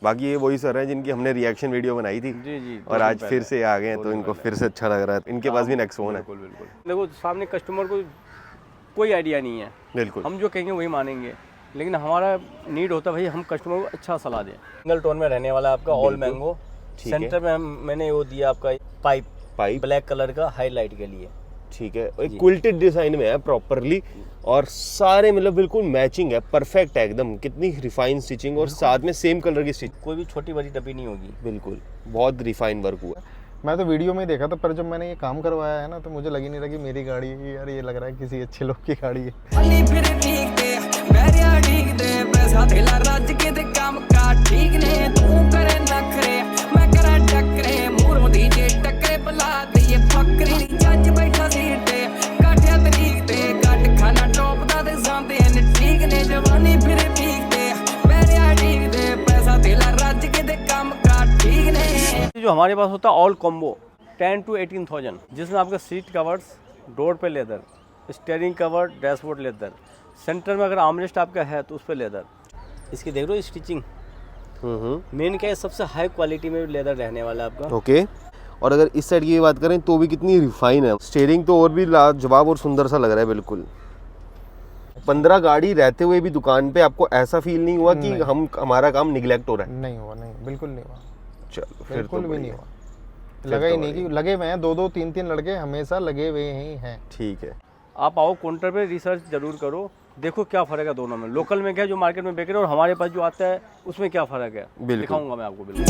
बाकी ये वही सर हैं जिनकी हमने रिएक्शन वीडियो बनाई थी जी जी, और आज फिर से आ गए हैं, तो इनको फिर से अच्छा लग रहा है। इनके पास भी नेक्सॉन है। बिल्कुल बिल्कुल। देखो सामने कस्टमर को कोई आइडिया नहीं है, बिल्कुल हम जो कहेंगे वही मानेंगे, लेकिन हमारा नीड होता है भाई हम कस्टमर को अच्छा सलाह दें। सिंगल टोन में रहने वाला आपका ऑल मैंगो, सेंटर में मैंने वो दिया आपका पाइप ब्लैक कलर का हाईलाइट के लिए। ठीक है, एक क्विल्टेड डिजाइन में है प्रॉपरली और सारे मतलब बिल्कुल मैचिंग है, परफेक्ट है एकदम। कितनी रिफाइन स्टिचिंग और साथ में सेम कलर की स्टिच, कोई भी छोटी बड़ी डब्बी नहीं होगी। बिल्कुल बहुत रिफाइन वर्क हुआ। मैं तो वीडियो में ही देखा था, पर जब मैंने ये काम करवाया है ना तो मुझे लग ही नहीं रहा कि मेरी गाड़ी है यार, ये लग रहा है किसी अच्छे लोग की गाड़ी है। जो हमारे पास होता है ऑल कॉम्बो 10 to 18,000, जिसमें आपका सीट कवर्स, डोर पे leather, steering cover, dashboard leather, centre में अगर आर्मरेस्ट आपका है तो उस पर लेदर। इसकी देख लो स्टिचिंग, मेन क्या है सबसे हाई क्वालिटी में लेदर रहने वाला है आपका। ओके, और अगर इस साइड की बात करें तो भी कितनी रिफाइन है। स्टीयरिंग तो और भी लाजवाब और सुंदर सा लग रहा है बिल्कुल। 15 गाड़ी रहते हुए भी दुकान पे आपको ऐसा फील नहीं हुआ कि हमारा काम निगलेक्ट हो रहा है? नहीं हुआ, नहीं बिल्कुल नहीं हुआ। चलो फिर बिल्कुल तो भी नहीं हुआ, लगा ही नहीं कि लगे हुए हैं। 2-2 3-3 लड़के हमेशा लगे हुए ही हैं। ठीक है, आप आओ काउंटर पे, रिसर्च जरूर करो, देखो क्या फ़र्क है दोनों में। लोकल में क्या जो मार्केट में बेच रहे हैं और हमारे पास जो आता है उसमें क्या फ़र्क है, दिखाऊंगा मैं आपको बिल्कुल।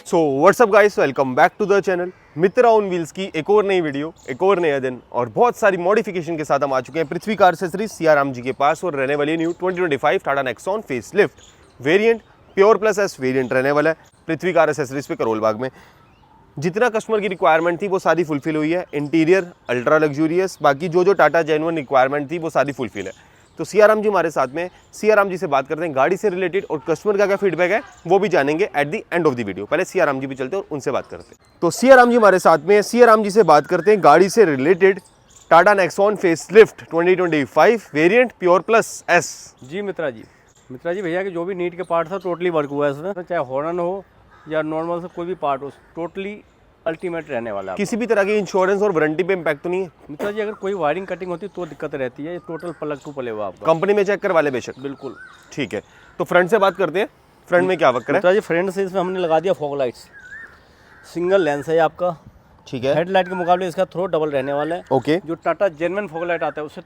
So what's up guys, welcome back to the channel Mitra on Wheels की एक और नई वीडियो, एक और नया दिन और बहुत सारी मॉडिफिकेशन के साथ हम आ चुके हैं पृथ्वी कार एक्सेसरीज सियाराम जी के पास। और रहने वाली new 2025 Tata Nexon face lift variant pure plus S variant रहने वाला है पृथ्वी कार एक्सेसरीज पे करोल बाग में। जितना कस्टमर की रिक्वायरमेंट थी वो सारी फुलफिल हुई है। इंटीरियर अल्ट्रा लग्जूरियस, बाकी जो टाटा जेन्युइन रिक्वायरमेंट थी वो सारी फुलफिल है। तो सियाराम जी हमारे साथ में, सियाराम जी से बात करते हैं गाड़ी से रिलेटेड और कस्टमर का क्या फीडबैक है वो भी जानेंगे at the end of the video. पहले सियाराम जी भी चलते हैं और उनसे बात करते हैं। तो सियाराम जी हमारे साथ में, सियाराम जी से बात करते हैं गाड़ी से related Tata Nexon face lift 2025 variant pure plus S. जी मित्रा जी भैया के जो भी नीट के पार्ट था टोटली वर्क हुआ है इसमें, चाहे हॉर्न हो या नॉर्मल से कोई भी पार्ट हो, टोटली अल्टीमेट रहने वाला है। किसी भी तरह की इंश्योरेंस और वारंटी पे इम्पैक्ट तो नहीं है? मित्रा जी अगर कोई वायरिंग कटिंग होती तो दिक्कत रहती है, ये टोटल प्लग टू प्ले हुआ आपका। कंपनी में चेक करवा ले बेशक। बिल्कुल ठीक है, तो फ्रंट से बात करते हैं। फ्रंट में क्या वर्क है? मित्रा जी फ्रंट से इसमें हमने लगा दिया फॉग लाइट्स, सिंगल लेंस है आपका। ठीक है, हेडलाइट के मुकाबले इसका थ्रो डबल रहने वाला है। ओके, जो टाटा जेन्युइन फॉग लाइट आता है उससे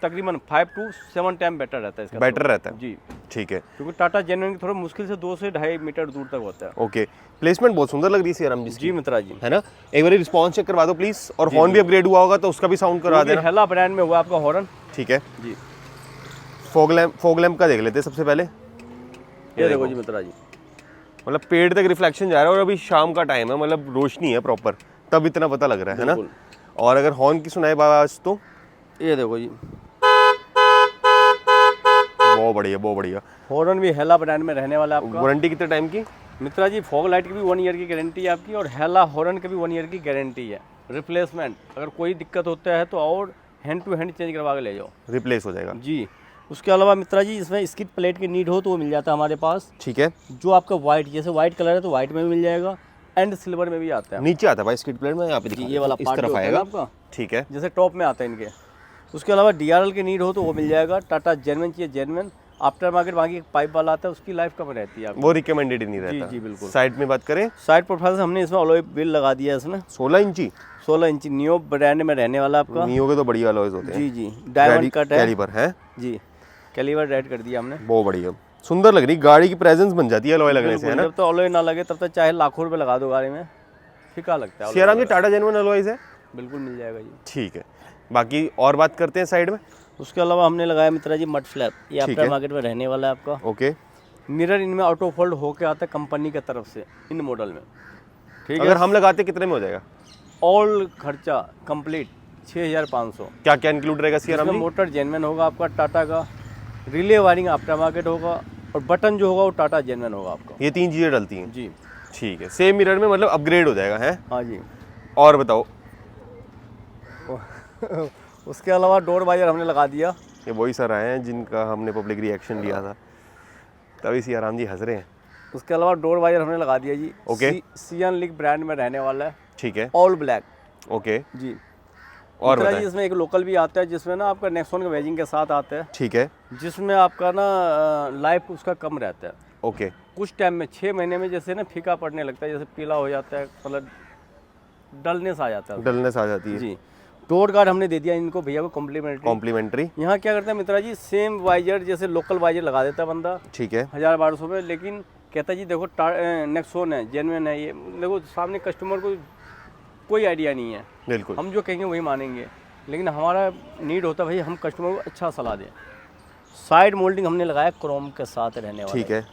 तकरीबन 5 to 7 टाइम बेटर रहता है इसका। बेटर रहता है जी, ठीक है, क्योंकि टाटा जेन्युइन थोड़ा मुश्किल से 2 से 2.5 मीटर दूर तक होता है। ओके। प्लेसमेंट बहुत सुंदर लग रही है सियाराम जी। जी मित्रा जी, है ना? एक बार रिस्पांस चेक करवा दो प्लीज, और हॉर्न भी अपग्रेड हुआ होगा तो उसका भी साउंड करवा देना। हेला ब्रांड में हुआ आपका हॉर्न। ठीक है जी, फॉग लैंप का देख लेते हैं सबसे पहले। ये देखो जी मित्रा जी, मतलब पेड़ तक रिफ्लेक्शन जा रहा है और अभी शाम का टाइम है, मतलब रोशनी है प्रॉपर, तब इतना पता लग रहा है ना? और अगर हॉर्न की सुनाई आवाज तो ये देखो जी, बहुत बढ़िया बहुत बढ़िया। हॉर्न भी हेला ब्रांड में रहने वाला है आपका। वारंटी कितने टाइम की? मित्रा जी फॉग लाइट की भी 1 ईयर की गारंटी है आपकी, और हेला हॉर्न की भी 1 ईयर की गारंटी है। रिप्लेसमेंट अगर कोई दिक्कत होता है तो और हैंड टू हैंड चेंज करवा के ले जाओ, रिप्लेस हो जाएगा। जी। उसके अलावा मित्रा जी इसमें स्किड प्लेट की नीड हो तो वो मिल जाता है हमारे पास। ठीक है, जो आपका वाइट, जैसे वाइट कलर है तो वाइट में भी मिल जाएगा, एंड सिल्वर में भी आता है। नीचे आता है भाई स्किड प्लेट में, यहाँ पे दिखा ये वाला इस पार्ट तरफ जो आएगा आपका, ठीक है, जैसे टॉप में आता है इनके। उसके अलावा DRL की नीड हो तो वो मिल जाएगा। टाटा जेन्युइन चाहिए जेन्युइन, आफ्टर मार्केट बाकी एक पाइप वाला आता है, उसकी लाइफ कम रहती है आपकी। वो रिकमेंडेड ही नहीं रहता। जी बिल्कुल। साइड में बात करें, साइड प्रोफाइल से हमने इसमें अलॉय व्हील लगा दिया है इसमें 16 इंची 16 इंची नियो ब्रांड में रहने वाला आपका। नियो के तो बढ़िया अलॉयज होते हैं। जी डायमंड कट है, कैलिबर है जी कैलिबर रेड कर दिया हमने। बहुत बढ़िया, सुंदर लग रही गाड़ी की, प्रेजेंस बन जाती है अलॉय लगने से, है ना? जब तो अलॉय ना लगे तब तक चाहे लाखों रुपए लगा दो गाड़ी में, फीका लगता है। सियाराम जी टाटा जेन्युइन अलॉयज है? बिल्कुल मिल जाएगा जी। ठीक है, बाकी और बात करते हैं साइड में। उसके अलावा हमने लगाया मित्रा जी मड फ्लैप, ये आफ्टर मार्केट में रहने वाला है आपका। ओके, मिरर इनमें ऑटो फोल्ड होके आता है कंपनी की तरफ से इन मॉडल में, ठीक है। अगर हम लगाते कितने में हो जाएगा? ऑल खर्चा कंप्लीट 6500। क्या क्या इंक्लूड रहेगा सियाराम जी? मोटर जेन्युइन होगा आपका टाटा का, रिले वायरिंग आफ्टर मार्केट होगा, और बटन जो होगा वो टाटा जेन्युइन होगा आपका। ये 3 चीजें डलती हैं? जी ठीक है, सेम मिरर में मतलब अपग्रेड हो जाएगा है? हाँ जी। और बताओ। उसके अलावा डोर वाइजर हमने लगा दिया। ये वही सर आए हैं जिनका हमने पब्लिक रिएक्शन लिया था, तभी सियाराम जी हंस रहे हैं। उसके अलावा डोर वाइजर हमने लगा दिया जी। ओके। सियन लिक ब्रांड में रहने वाला है, ठीक है, ऑल ब्लैक ओके। जी। और मित्रा जी बताएं। इसमें एक लोकल भी आता है जिसमें ना आपका नेक्सॉन का वेजिंग के साथ आता है, ठीक है, जिसमें आपका ना लाइफ उसका कम रहता है। ओके, कुछ टाइम में 6 महीने में जैसे ना फीका पड़ने लगता है, जैसे पीला हो जाता है, मतलब डलनेस आ जाता है डलनेस आ जाती है। जी। डोर गार्ड हमने दे दिया इनको भैया को कॉम्प्लीमेंट्री। कॉम्प्लीमेंट्री, यहाँ क्या करता है मित्रा जी, सेम वाइजर जैसे लोकल वाइजर लगा देता है बंदा ठीक है, 1000-1200 में, लेकिन कहता है जी देखो नेक्सॉन है, जेन्युइन है ये, देखो सामने कस्टमर को कोई आइडिया नहीं है, बिल्कुल। हम जो कहेंगे वही मानेंगे, लेकिन हमारा नीड होता है भाई हम कस्टमर को अच्छा सलाह दें। साइड मोल्डिंग हमने लगाया क्रोम के साथ रहने वाला। ठीक है।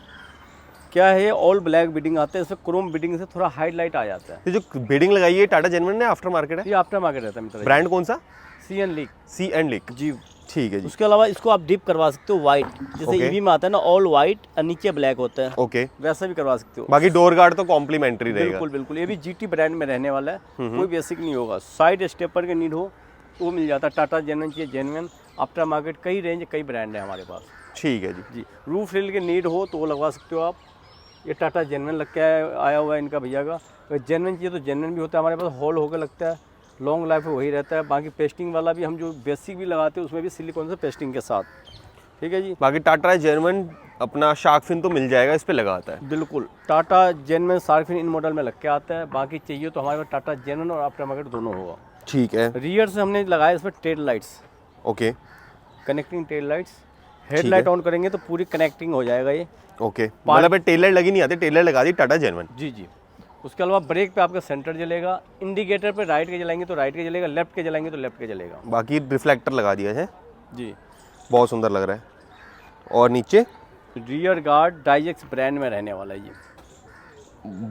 क्या है, ऑल ब्लैक बीडिंग आता है, इसमें क्रोम बीडिंग से थोड़ा हाईलाइट आ जाता है। ये जो बीडिंग लगाई है टाटा जेन्युइन है, आफ्टर मार्केट है? ये आफ्टर मार्केट रहता है मित्रा जी। ब्रांड कौन सा? सीएन लीक सी एंड लिक, जी। ठीक है जी, उसके अलावा इसको आप डिप करवा सकते हो वाइट, जैसे Okay. ईवी में आता है ना ऑल वाइट और नीचे ब्लैक होता है, ओके। वैसा भी करवा सकते हो। बाकी डोर गार्ड तो कॉम्प्लीमेंट्री रहेगा। बिल्कुल बिल्कुल, ये भी जीटी ब्रांड में रहने वाला है, कोई बेसिक नहीं होगा। साइड स्टेपर के नीड हो तो वो मिल जाता है, टाटा जेन्युइन चाहिए जेन्युइन, आफ्टर मार्केट कई रेंज कई ब्रांड है हमारे पास ठीक है जी, जी। रूफ रिल के नीड हो तो वो लगवा सकते हो आप, ये टाटा जेन्युइन लग के आया हुआ है इनका भैया का। अगर जेन्युइन चाहिए तो जेन्युइन भी होता है हमारे पास, होल होकर लगता है, लॉन्ग लाइफ में वही रहता है। बाकी पेस्टिंग वाला भी हम जो बेसिक भी लगाते हैं उसमें भी सिलिकॉन से पेस्टिंग के साथ, ठीक है जी। बाकी टाटा जेन्युइन अपना शार्क फिन तो मिल जाएगा, इस पे लगा आता है। बिल्कुल, टाटा जेन्युइन शार्क फिन इन मॉडल में लग के आता है। बाकी चाहिए तो हमारे पास टाटा जेन्युइन और आफ्टर मार्केट दोनों होगा। ठीक है, रियर से हमने लगाया इसमें tail lights, okay, connecting tail lights. Headlight on करेंगे तो पूरी कनेक्टिंग हो जाएगा ये। ओके, मतलब टेलर लगी नहीं आती, टेलर लगा दी टाटा जेन्युइन। जी जी। उसके अलावा ब्रेक पे आपका सेंटर जलेगा, इंडिकेटर पे राइट के जलाएंगे तो राइट के जलेगा, लेफ्ट के जलाएंगे तो लेफ्ट के जलेगा। बाकी रिफ्लेक्टर लगा दिया है, जी। बहुत सुंदर लग रहा है। और नीचे रियर गार्ड डाइजेक्स ब्रांड में रहने वाला है ये।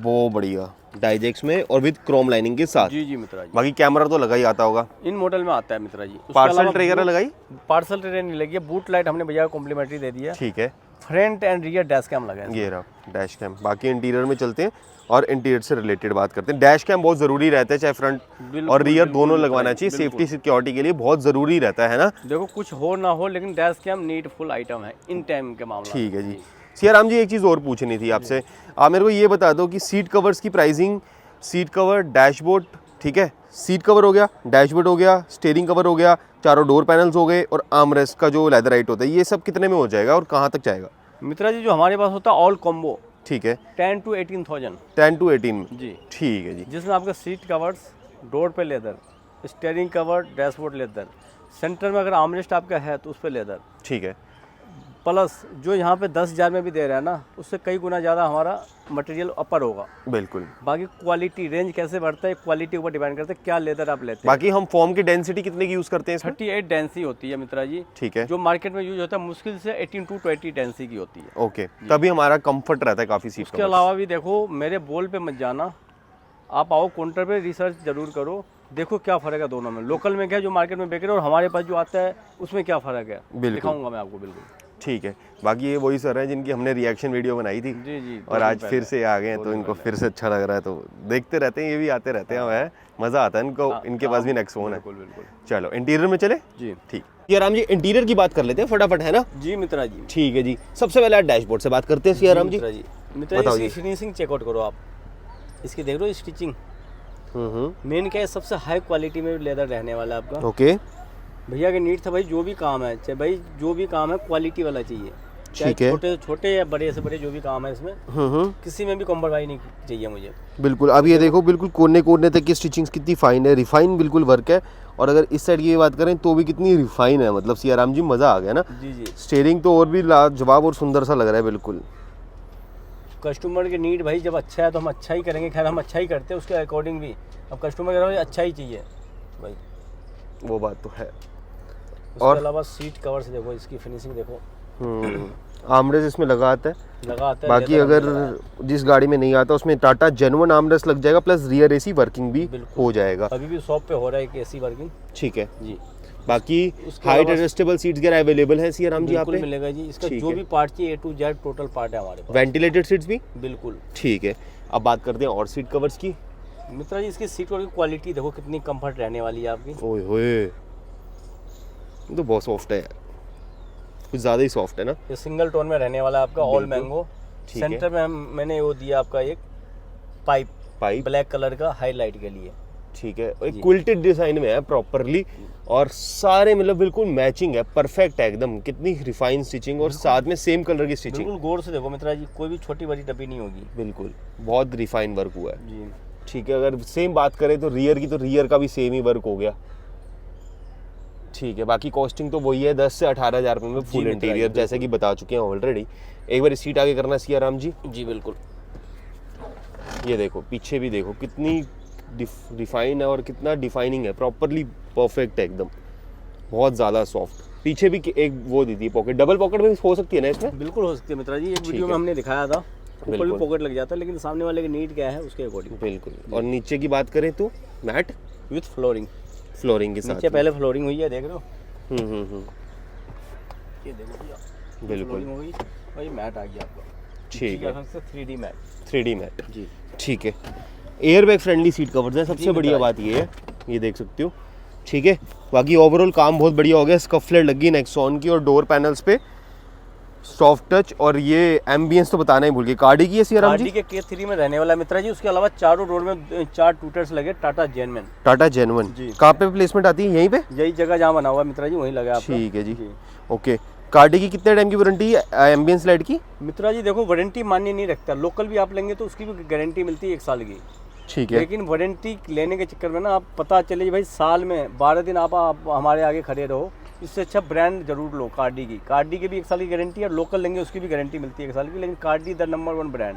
वो बढ़िया डाइजेक्स में और विद क्रोम लाइनिंग के साथ। जी जी मित्रा जी। बाकी कैमरा तो लगा ही आता होगा। इन मॉडल में आता है मित्रा जी। उसके पार्सल अलावा ट्रे वगैरह लगाई? पार्सल ट्रे नहीं लगी है, बूट लाइट हमने भैया को कॉम्प्लीमेंट्री दे दिया। ठीक है, front and rear dash cam लगा है। ये रहा डैश कैम। बाकी इंटीरियर में चलते हैं और इंटीरियर से रिलेटेड बात करते हैं। डैश कैम बहुत ज़रूरी रहता है, चाहे फ्रंट बिल्कुल, और रियर बिल्कुल, दोनों बिल्कुल, लगवाना चाहिए, बिल्कुल। सेफ्टी सिक्योरिटी के लिए बहुत ज़रूरी रहता है ना। देखो कुछ हो ना हो लेकिन डैश कैम नीडफुल आइटम है इन टाइम के मामला में। ठीक है जी। सियाराम जी एक चीज़ और पूछनी थी आपसे, आप मेरे को ये बता दो कि सीट कवर्स की प्राइसिंग, सीट कवर, डैशबोर्ड, ठीक है, सीट कवर हो गया, डैशबोर्ड हो गया, स्टीयरिंग कवर हो गया, चारों डोर पैनल्स हो गए और आर्मरेस्ट का जो लेदराइट होता है, ये सब कितने में हो जाएगा और कहाँ तक जाएगा? मित्रा जी जो हमारे पास होता है ऑल कॉम्बो, ठीक है, 10 to 18,000 10 to 18 में, जी। ठीक है जी, जिसमें आपका सीट कवर्स, डोर पे leather, steering cover, dashboard leather, centre में अगर आर्मरेस्ट आपका है तो उस पर लेदर, ठीक है, प्लस जो यहाँ पे 10,000 में भी दे रहा है ना उससे कई गुना ज़्यादा हमारा मटेरियल अपर होगा। बिल्कुल। बाकी क्वालिटी रेंज कैसे बढ़ता है, क्वालिटी ऊपर डिपेंड करता है क्या लेदर आप लेते हैं। बाकी हम फॉर्म की डेंसिटी कितने की यूज़ करते हैं इसमें? 38 डेंसी होती है मित्रा जी, ठीक है, जो मार्केट में यूज होता है मुश्किल से 18 to 20 डेंसी की होती है। ओके, तभी हमारा कंफर्ट रहता है काफ़ी सीट उसके अलावा भी देखो मेरे बोल पे मत जाना, आप आओ काउंटर पे रिसर्च जरूर करो, देखो क्या फ़र्क है दोनों में, लोकल में क्या है जो मार्केट में बेच रहे हैं और हमारे पास जो आता है उसमें क्या फ़र्क है, बिल्कुल। दिखाऊंगा मैं आपको बिल्कुल। ठीक है। बाकी ये वही सर हैं जिनकी हमने रिएक्शन वीडियो बनाई थी जी जी। और आज फिर से आ गए हैं, तो इनको फिर से अच्छा लग रहा है, तो देखते रहते हैं, ये भी आते रहते हैं, है मज़ा आता है इनको, इनके पास भी नेक्सॉन है। बिल्कुल बिल्कुल। चलो इंटीरियर में चले। जी ठीक, सियाराम जी इंटीरियर की बात कर लेते हैं फटाफट, है ना? जी मित्रा जी। ठीक है जी। सबसे पहले डैशबोर्ड से बात करते हैं सियाराम जी। मित्रा जी, मित्रा बताओ जी जी। इसकी फिनिशिंग चेकआउट करो आप, इसकी देख लो स्टिचिंग, मेन क्या है सबसे हाई क्वालिटी में लेदर रहने वाला है आपका। ओके, भैया के नीड था भाई जो भी काम है, चाहे भाई जो भी काम है क्वालिटी वाला चाहिए, चाहे ठीक है। छोटे से छोटे या बड़े से बड़े जो भी काम है इसमें किसी में भी कॉम्प्रोमाइज नहीं चाहिए मुझे। बिल्कुल। अब ये देखो बिल्कुल कोने कोने तक की स्टिचिंग्स कितनी फाइन है, रिफाइन बिल्कुल वर्क है। और अगर इस साइड की बात करें तो भी कितनी रिफाइन है, मतलब सियाराम जी मज़ा आ गया ना। जी जी। स्टीयरिंग तो और भी लाजवाब और सुंदर सा लग रहा है बिल्कुल। कस्टमर के नीड भाई जब अच्छा है तो हम अच्छा ही करेंगे, खैर हम अच्छा ही करते हैं उसके अकॉर्डिंग भी, अब कस्टमर कह रहा है अच्छा ही चाहिए भाई, वो बात तो है। उसके अलावा सीट कवर से देखो, इसकी फिनिशिंग देखो, आर्मरेस्ट इसमें लगा आता है। लगा आता है। बाकी leather अगर हमने लगाया। जिस गाड़ी में नहीं आता उसमें टाटा जेन्युइन आर्मरेस्ट लग जाएगा, प्लस रियर एसी वर्किंग भी बिल्कुल। हो जाएगा। अभी भी शॉप पे हो रहा है कि एसी वर्किंग। ठीक है जी। बाकी उसके हाइट अलावा- एडजस्टेबल सीट्स वगैरह अवेलेबल है सियाराम जी यहाँ बिल्कुल पे? मिलेगा जी, इसका ठीक जो है। भी पार्ट चाहिए A to Z total part है हमारे पास। वेंटिलेटेड सीट्स भी? बिल्कुल। ठीक है। अब बात करते हैं और सीट कवर्स की। मित्रा जी इसकी सीट की क्वालिटी देखो कितनी कंफर्ट रहने वाली है आपकी। ओए होए, ये तो बहुत सॉफ्ट है यार, कुछ ज़्यादा ही सॉफ्ट है ना। ये सिंगल टोन में रहने वाला है आपका ऑल बिल्कुल। मैंगो। ठीक है। सेंटर में मैंने वो दिया आपका एक पाइप ब्लैक कलर का हाईलाइट के लिए। ठीक है, एक क्विल्टेड डिजाइन में है प्रॉपरली, और सारे मतलब बिल्कुल मैचिंग है, परफेक्ट है एकदम। कितनी रिफाइन स्टिचिंग और साथ में सेम कलर की स्टिचिंग। बिल्कुल गौर से देखो मित्रा जी, कोई भी छोटी बड़ी डब्बी नहीं होगी। बिल्कुल बहुत रिफाइन वर्क हुआ है जी। ठीक है। अगर सेम बात करें तो रियर की, तो रियर का भी सेम ही वर्क हो गया। ठीक है, बाकी कॉस्टिंग तो वही है 10 से 18 हज़ार रुपये में फुल इंटीरियर, जैसे कि बता चुके हैं ऑलरेडी। एक बार सीट आगे करना सिया राम जी। जी बिल्कुल। ये देखो पीछे भी देखो कितनी डिफाइन है और कितना डिफाइनिंग है, प्रॉपरली परफेक्ट है एकदम, बहुत ज़्यादा सॉफ्ट। पीछे भी एक वो दी थी पॉकेट, डबल पॉकेट भी हो सकती है ना इसमें? बिल्कुल हो सकती है मित्रा जी, एक वीडियो में हमने दिखाया था, ऊपर भी पॉकेट लग जाता है, लेकिन सामने वाले की नीड क्या है उसके अकॉर्डिंग। बिल्कुल। और नीचे की बात करें तो मैट विथ फ्लोरिंग के साथ नीचे पहले फ्लोरिंग हुई है, देख रहे हो। ये देखो भैया, बिल्कुल फ्लोरिंग हो गई और ये मैट आ गया आपका। ठीक है, 3D मैट। 3D मैट जी ठीक है। एयरबैग फ्रेंडली सीट कवर्स है, सबसे बढ़िया बात ये है, ये देख सकते हो ठीक है। बाकी ओवरऑल काम बहुत बढ़िया हो गया। स्कफ लाइट लगी नेक्सॉन की, और डोर पैनल्स पे सॉफ्ट टच, और ये एम्बियंस तो बताना ही भूल गए, कार्डी की है सिया राम जी। कार्डी के K3 में रहने वाला मित्रा जी। उसके अलावा चारों रोड में 4 टूटर्स लगे टाटा जेनमैन। टाटा जेनवन जी। कहाँ पे प्लेसमेंट आती है? यहीं पे? यही जगह जहाँ बना हुआ है मित्रा जी, वहीं लगा आपका। ठीक है जी। ओके, कार्डी की कितने टाइम की वारंटी है एम्बियंस लाइट की? मित्रा जी देखो, वारंटी मान्य नहीं रखता, लोकल भी आप लेंगे तो उसकी भी गारंटी मिलती है 1 साल की। ठीक है। लेकिन वारंटी लेने के चक्कर में ना आप पता चले जी भाई साल में 12 दिन आप हमारे आगे खड़े रहो, इससे अच्छा ब्रांड जरूर लो। कार्डी की भी 1 साल की गारंटी है, और लोकल लेंगे उसकी भी गारंटी मिलती है 1 साल की, लेकिन कार्डी द नंबर 1 ब्रांड।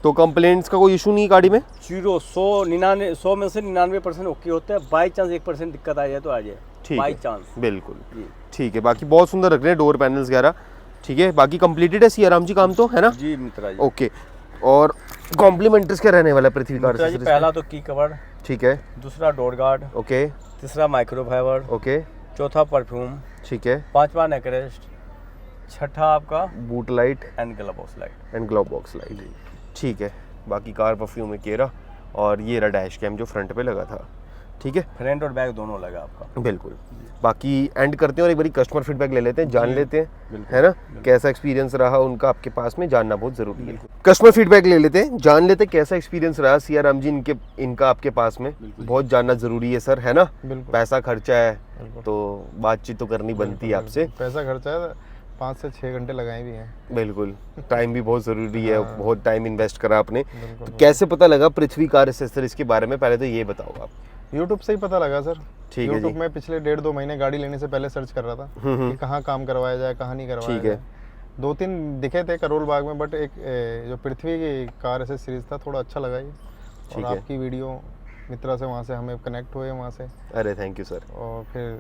तो कंप्लेंट्स का कोई इशू नहीं गाड़ी में? 100 में से 99% ओके होता है। बाई चांस 1% दिक्कत आ जाए तो आ जाए, ठीक बाई है, चांस। बिल्कुल जी ठीक है। बाकी बहुत सुंदर रख रहे हैं डोर पैनल्स वगैरह, ठीक है। बाकी कंप्लीटेड है सिया राम जी काम तो, है ना? जी मित्रा जी। ओके, और कॉम्प्लीमेंट्स क्या रहने वाला है पृथ्वी कार मित्रा जी, से? पहला तो की कवर, ठीक है, दूसरा डोर गार्ड, ओके तीसरा माइक्रोफाइबर, ओके चौथा परफ्यूम, ठीक है, पांचवा नेकरेस्ट, छठा आपका boot light and glove box light. And glove box light, ठीक है। बाकी कार परफ्यूम में केरा, और ये रहा डैश कैम जो फ्रंट पे लगा था, ठीक है। फ्रंट और बैक दोनों लगा आपका। बिल्कुल। बाकी एंड करते हैं और एक बारी कस्टमर फीडबैक ले लेते हैं, जान लेते हैं, है ना, कैसा एक्सपीरियंस रहा उनका आपके पास में, जानना बहुत ज़रूरी है। कस्टमर फीडबैक ले लेते हैं, जान लेते हैं कैसा एक्सपीरियंस रहा सिया राम जी इनका आपके पास में, बहुत जानना ज़रूरी है सर, है ना। पैसा खर्चा है तो बातचीत तो करनी बनती है आपसे। पैसा खर्चा है, 5 से 6 घंटे लगाए भी हैं। बिल्कुल, टाइम भी बहुत ज़रूरी है, बहुत टाइम इन्वेस्ट करा आपने। तो कैसे पता लगा पृथ्वी कार एक्सेसरीज के बारे में, पहले तो ये बताओ आप। यूट्यूब से ही पता लगा सर। ठीक है जी। यूट्यूब में पिछले 1.5-2 महीने गाड़ी लेने से पहले सर्च कर रहा था कि कहाँ काम करवाया जाए, कहाँ नहीं करवाया ठीक है। जाए। 2-3 दिखे थे करोल बाग में, बट एक जो पृथ्वी की कार ऐसे सीरीज था, थोड़ा अच्छा लगा ये। ठीक और है। आपकी वीडियो मित्रा से, वहाँ से हमें कनेक्ट हुए वहाँ से, अरे थैंक यू सर। और फिर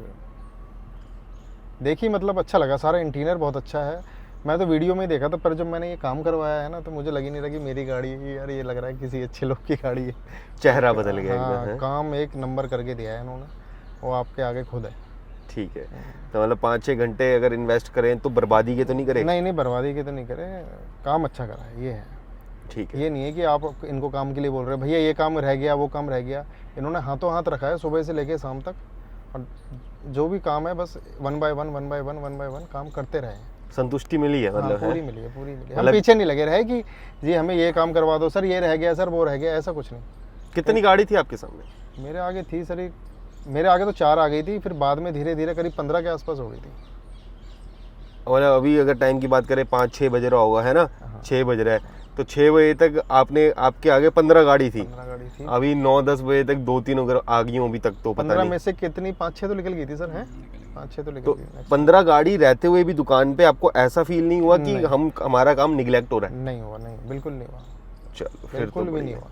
देखी, मतलब अच्छा लगा, सारा इंटीरियर बहुत अच्छा है। मैं तो वीडियो में ही देखा था, पर जब मैंने ये काम करवाया है ना, तो मुझे लग ही नहीं रहा कि मेरी गाड़ी है यार, ये लग रहा है किसी अच्छे लोग की गाड़ी है। चेहरा बदल गया हाँ, एकदम, है? काम एक नंबर करके दिया है इन्होंने, वो आपके आगे खुद है। ठीक है, तो मतलब 5-6 घंटे अगर इन्वेस्ट करें तो बर्बादी के तो नहीं करें? नहीं, बर्बादी के तो नहीं करे, काम अच्छा करा है, ये है। ठीक है। ये नहीं है कि आप इनको काम के लिए बोल रहे हैं भैया ये काम रह गया, वो काम रह गया। इन्होंने हाथों हाथ रखा है सुबह से लेके शाम तक, और जो भी काम है बस 1 बाय 1 काम करते रहे। संतुष्टि मिली है मतलब? पूरी मिली है, पूरी मिली है। हम पीछे नहीं लगे रहे कि जी हमें ये काम करवा दो सर, ये रह गया सर, वो रह गया, ऐसा कुछ नहीं। कितनी गाड़ी थी आपके सामने? मेरे आगे थी सर, मेरे आगे तो 4 आ गई थी, फिर बाद में धीरे धीरे करीब 15 के आसपास हो गई थी। और अभी अगर टाइम की बात करें 5-6 बज रहा होगा, है ना? 6 बज रहा है, तो 6 बजे तक आपके आगे 15 गाड़ी थी। 15 गाड़ी थी। अभी 9-10 बजे तक 2-3 अगर आ गई हो अभी तक तो पता 15 नहीं। में से कितनी 5-6 तो निकल गई थी सर, हैं? 5-6 तो निकल तो गई। 15 गाड़ी रहते हुए भी दुकान पे आपको ऐसा फील नहीं हुआ कि हमारा काम निगलेक्ट हो रहा है? नहीं हुआ, नहीं, बिल्कुल नहीं हुआ, चलो फिर बिल्कुल तो भी नहीं बढ़िया। हुआ।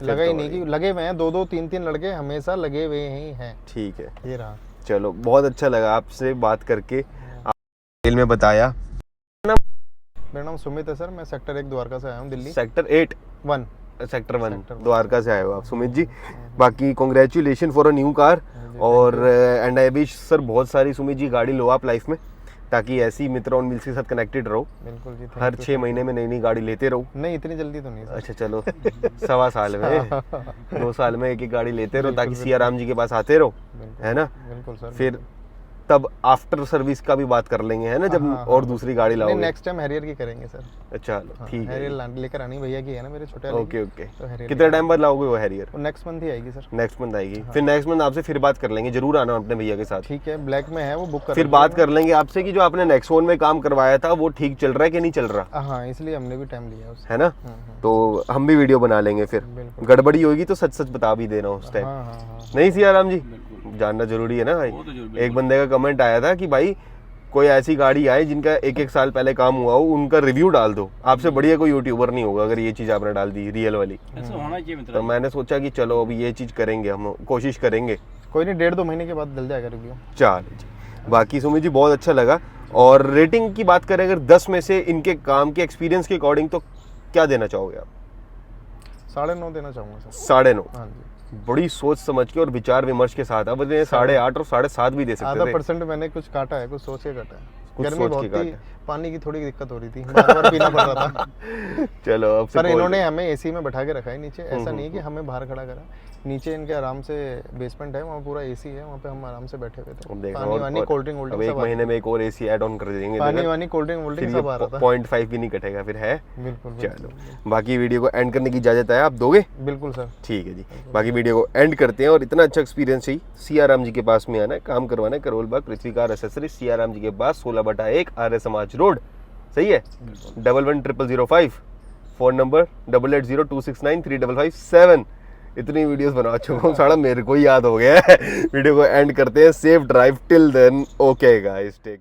लगा ही नहीं कि लगे हुए हैं, 2-2 3-3 लड़के हमेशा लगे हुए ही हैं। ठीक है, ये रहा। चलो बहुत अच्छा लगा आपसे बात करके, आप डिटेल में बताया। मेरा नाम सुमित है सर, मैं सेक्टर 1 द्वारका से आया हूँ, Delhi. Sector 1 sector 1 Sector 1 Dwarka से आए हो आप सुमित जी। बाकी congratulation for a new car, और एंड आई विश सर बहुत सारी सुमित जी गाड़ी लो आप लाइफ में, ताकि ऐसी मित्र ऑन व्हील्स के साथ कनेक्टेड रहो। बिल्कुल जी, हर 6 महीने में नई नई गाड़ी लेते रहो। नहीं इतनी जल्दी तो नहीं सर। अच्छा चलो 1.25 साल में 2 साल में एक गाड़ी लेते रहो, ताकि सिया राम जी के पास आते रहो, है ना? बिल्कुल सर। फिर तब आफ्टर सर्विस का भी बात कर लेंगे, है ना, जब हाँ, और दूसरी गाड़ी नहीं, लाओगे। नेक्स्ट टाइम हैरियर की करेंगे सर। अच्छा हाँ, ठीक है। हैरियर लेकर आनी भैया की है ना मेरे छोटे वाले ओके ओके। तो हैरियर कितने टाइम बाद लाओगे वो हैरियर? वो नेक्स्ट मंथ ही आएगी सर। नेक्स्ट मंथ आएगी। फिर नेक्स्ट मंथ आपसे फिर बात कर लेंगे, जरूर आना अपने भैया के साथ। ठीक है, ब्लैक में है वो, बुक कर फिर बात कर लेंगे आपसे कि जो आपने नेक्सोन में काम करवाया था वो ठीक चल रहा है कि नहीं चल रहा, हाँ, इसलिए हमने भी टाइम लिया उससे। है ना। तो हम भी वीडियो बना लेंगे, फिर बिल्कुल। गड़बड़ी होगी तो सच सच बता भी देना उस टाइम। हाँ हाँ हाँ, नहीं सियाराम जी, जानना जरूरी है ना भाई। एक बंदे का कमेंट आया था कि भाई कोई ऐसी गाड़ी आए जिनका एक एक साल पहले काम हुआ हो, उनका रिव्यू डाल दो। आपसे बढ़िया कोई यूट्यूबर नहीं होगा अगर ये चीज आपने डाल दी रियल वाली। ऐसा होना चाहिए मित्र। तो मैंने सोचा कि चलो अभी ये चीज करेंगे, हम कोशिश करेंगे। कोई नहीं, 1.5-2 महीने के बाद डल जाएगा रिव्यू। चलो जी, बाकी सुमित जी बहुत अच्छा लगा। और रेटिंग की बात करें अगर 10 में से इनके काम के एक्सपीरियंस के अकॉर्डिंग तो क्या देना चाहोगे आप? 9.5 देना चाहूँगा सर। 9.5। हाँ जी, बड़ी सोच समझ के और विचार विमर्श के साथ। अब 8.5 और 7.5 भी दे सकते थे। %.5 मैंने कुछ काटा है, कुछ सोच के काटा है। कुछ गर्मी सोच बहुत के थी, काटा। पानी की थोड़ी दिक्कत हो रही थी, बार-बार पीना पड़ रहा था। चलो अब से पर इन्होंने हमें एसी में बैठा के रखा है नीचे, ऐसा नहीं है कि हम्म। हमें बाहर खड़ा करा। नीचे इनके आराम से बेसमेंट है, वहाँ पूरा एसी है, वहाँ पे हम आराम से बैठे हुए थे। देखना पानी वानी, कोल्ड ड्रिंक अब एक महीने में एक और एसी ऐड ऑन कर देंगे, पानी वानी, कोल्ड ड्रिंक वोल्ड ड्रिंक सब आ रहा था। 0.5 भी नहीं कटेगा फिर, है। बिल्कुल चलो बाकी वीडियो को एंड करने की इजाजत है, आप दोगे? बिल्कुल सर। ठीक है जी, बाकी वीडियो को एंड करते हैं। और इतना अच्छा एक्सपीरियंस ही सियाराम जी के पास में आना है, काम करवाना है, करोल बाग पृथ्वी कार एसेसरीज सियाराम जी के पास, 16/1 आर्य समाज रोड। सही है, 110005। Phone number 8802693557। इतनी वीडियोस बना चुका हूँ साड़ा, मेरे को ही याद हो गया है। वीडियो को एंड करते हैं। Safe drive till then, okay guys, take